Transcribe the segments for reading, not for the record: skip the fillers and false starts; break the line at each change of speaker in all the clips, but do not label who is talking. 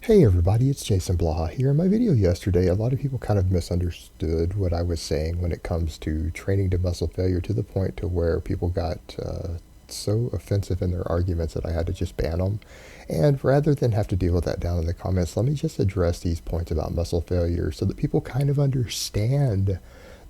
Hey everybody, it's Jason Blaha here. In my video yesterday, a lot of people kind of misunderstood what I was saying when it comes to training to muscle failure to the point to where people got so offensive in their arguments that I had to just ban them. And rather than have to deal with that down in the comments, let me just address these points about muscle failure so that people kind of understand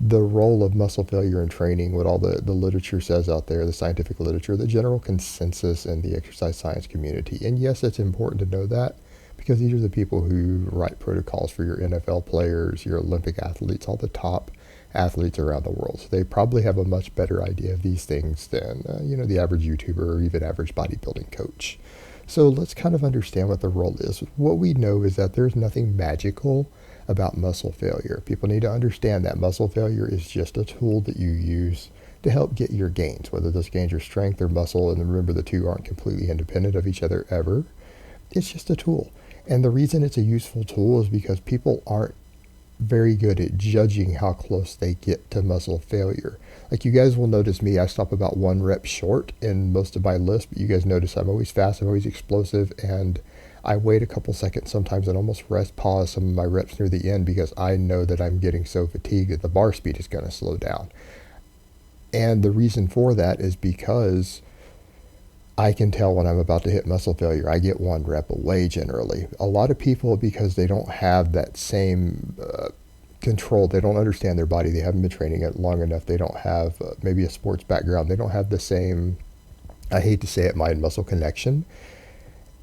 the role of muscle failure in training, what all the literature says out there, the scientific literature, the general consensus in the exercise science community. And yes, it's important to know that because these are the people who write protocols for your NFL players, your Olympic athletes, all the top athletes around the world. So they probably have a much better idea of these things than the average YouTuber or even average bodybuilding coach. So let's kind of understand what the role is. What we know is that there's nothing magical about muscle failure. People need to understand that muscle failure is just a tool that you use to help get your gains, whether those gains are strength or muscle. And remember, the two aren't completely independent of each other ever. It's just a tool. And the reason it's a useful tool is because people aren't very good at judging how close they get to muscle failure. Like you guys will notice me, I stop about 1 rep short in most of my lists, but you guys notice I'm always fast, I'm always explosive, and I wait a couple seconds sometimes and almost rest pause some of my reps near the end because I know that I'm getting so fatigued that the bar speed is going to slow down. And the reason for that is because I can tell when I'm about to hit muscle failure. I get 1 rep away generally. A lot of people, because they don't have that same control, they don't understand their body, they haven't been training it long enough, they don't have maybe a sports background, they don't have the same, I hate to say it, mind muscle connection.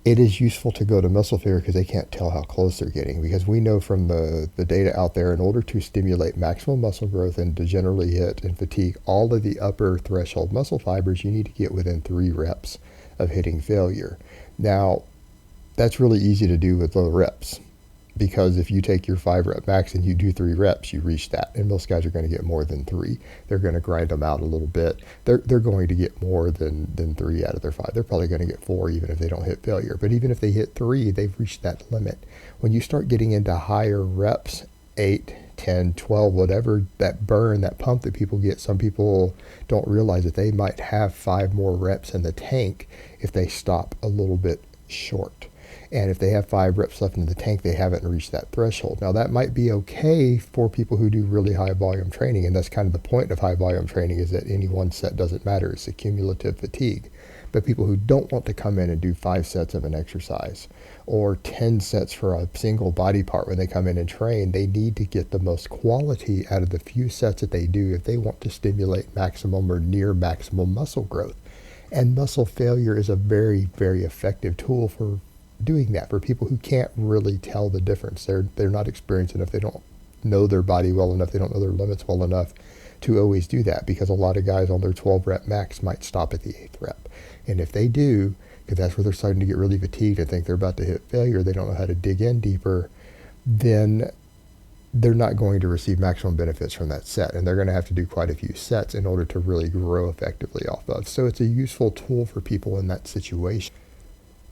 It is useful to go to muscle failure because they can't tell how close they're getting. Because we know from the data out there, in order to stimulate maximal muscle growth and to generally hit and fatigue all of the upper threshold muscle fibers, you need to get within 3 reps of hitting failure. Now, that's really easy to do with low reps because if you take your 5 rep max and you do 3 reps, you reach that. And most guys are going to get more than 3. They're going to grind them out a little bit. They're going to get more than 3 out of their 5. They're probably going to get 4 even if they don't hit failure. But even if they hit 3, they've reached that limit. When you start getting into higher reps, 8, 10, 12, whatever, that burn, that pump that people get, some people don't realize that they might have 5 more reps in the tank if they stop a little bit short. And if they have 5 reps left in the tank, they haven't reached that threshold. Now, that might be okay for people who do really high volume training. And that's kind of the point of high volume training, is that any one set doesn't matter. It's a cumulative fatigue. But people who don't want to come in and do 5 sets of an exercise or 10 sets for a single body part when they come in and train, they need to get the most quality out of the few sets that they do if they want to stimulate maximum or near maximum muscle growth. And muscle failure is a very, very effective tool for doing that for people who can't really tell the difference. They're not experienced enough. They don't know their body well enough. They don't know their limits well enough to always do that, because a lot of guys on their 12 rep max might stop at the 8th rep. And if they do, because that's where they're starting to get really fatigued and think they're about to hit failure, they don't know how to dig in deeper, then they're not going to receive maximum benefits from that set. And they're going to have to do quite a few sets in order to really grow effectively off of. So it's a useful tool for people in that situation.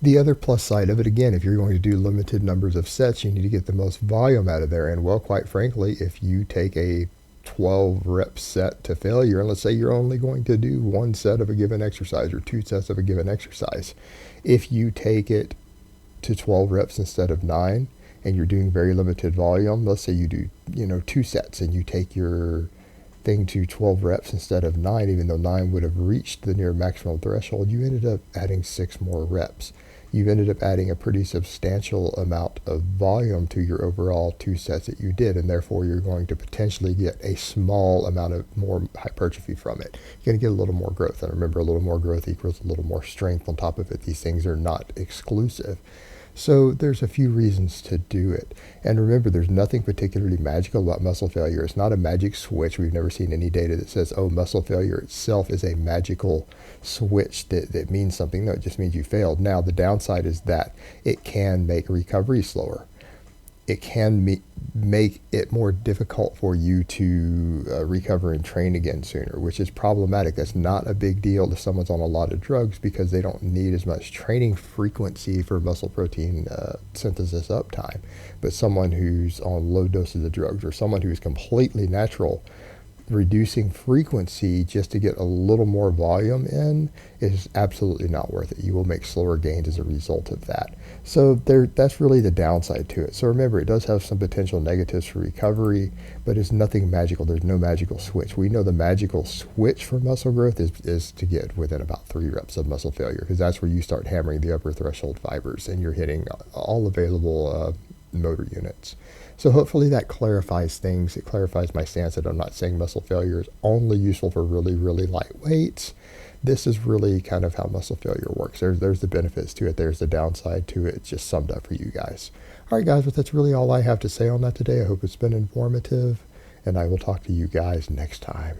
The other plus side of it, again, if you're going to do limited numbers of sets, you need to get the most volume out of there. And well, quite frankly, if you take a 12 rep set to failure, and let's say you're only going to do 1 set of a given exercise or 2 sets of a given exercise, if you take it to 12 reps instead of 9 and you're doing very limited volume, let's say you do 2 sets and you take your thing to 12 reps instead of 9, even though 9 would have reached the near maximum threshold, you ended up adding 6 more reps. You've ended up adding a pretty substantial amount of volume to your overall 2 sets that you did, and therefore you're going to potentially get a small amount of more hypertrophy from it. You're going to get a little more growth, and remember, a little more growth equals a little more strength on top of it. These things are not exclusive. So there's a few reasons to do it. And remember, there's nothing particularly magical about muscle failure. It's not a magic switch. We've never seen any data that says, oh, muscle failure itself is a magical switch that means something. No, it just means you failed. Now, the downside is that it can make recovery slower. It can make it more difficult for you to recover and train again sooner, which is problematic. That's not a big deal if someone's on a lot of drugs, because they don't need as much training frequency for muscle protein synthesis uptime. But someone who's on low doses of drugs, or someone who's completely natural, reducing frequency just to get a little more volume in is absolutely not worth it. You will make slower gains as a result of that. So that's really the downside to it. So remember, it does have some potential negatives for recovery, but it's nothing magical. There's no magical switch. We know the magical switch for muscle growth is to get within about 3 reps of muscle failure, because that's where you start hammering the upper threshold fibers and you're hitting all available motor units. So hopefully that clarifies things. It clarifies my stance that I'm not saying muscle failure is only useful for really, really light weights. This is really kind of how muscle failure works. There's the benefits to it. There's the downside to it. It's just summed up for you guys. All right, guys, but that's really all I have to say on that today. I hope it's been informative, and I will talk to you guys next time.